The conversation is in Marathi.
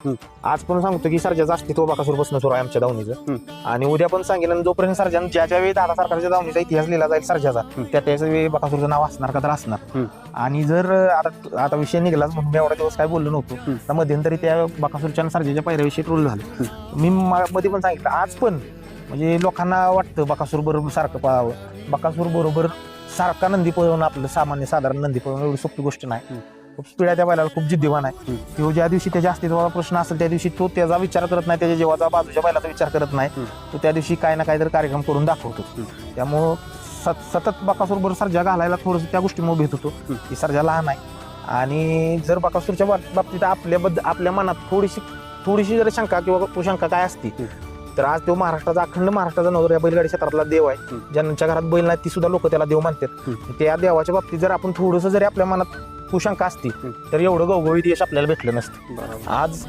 आज पण सांगतो की सर्जाचं अस्तित्व बकासूरपासून सुरू आहे आमच्या दावणीचं. आणि उद्या पण सांगेल, आणि जोपर्यंत सर्जन ज्या वेळी दादा सरकारच्या दावणीचा इतिहास लिहिला जाईल सर्जाचा, त्याच वेळी बकासूरचं नाव असणार का तर असणार. आणि जर आता विषय निघालाच म्हणून मी एवढा दिवस काय बोललो नव्हतो, तर मध्यंतरी त्या बकासूरच्या आणि सर्जाच्या पायऱ्याविषयी ट्रोल झालं. मी मध्ये पण सांगितलं, आज पण म्हणजे लोकांना वाटतं बकासूर बरोबर सारखं पळावं, बकासूर बरोबर सारखा नंदी पळवणं आपलं साधारण नंदी पळवणं एवढी सोपी गोष्ट नाही. खूप पिढ्या त्या बैलाला खूप जिद्दीवान आहे. तो ज्या दिवशी त्याच्या अस्तित्वाचा प्रश्न असेल त्या दिवशी तो त्याचा विचार करत नाही, त्याच्या जीवाचा बाजूच्या बैलाचा विचार करत नाही. तो त्या दिवशी काय ना काहीतरी कार्यक्रम करून दाखवतो. त्यामुळं सतत बकासूर बरोबर सर्जा घालायला थोडंसं त्या गोष्टीमुळे भेट होतो की सर्जा लहान आहे. आणि जर बकासूरच्या बाबतीत आपल्या मनात थोडीशी जर शंका किंवा कुशंका काय असती, तर आज तो अखंड महाराष्ट्राचा नवर या बैलगाडी क्षेत्रातला देव आहे. ज्यांच्या घरात बैल नाही ती सुद्धा लोक त्याला देव मानतात. त्या देवाच्या बाबतीत जर आपण थोडंसं जरी आपल्या मनात कुशंका असती, तर एवढं गवगवीत यश आपल्याला भेटलं नसतं. आज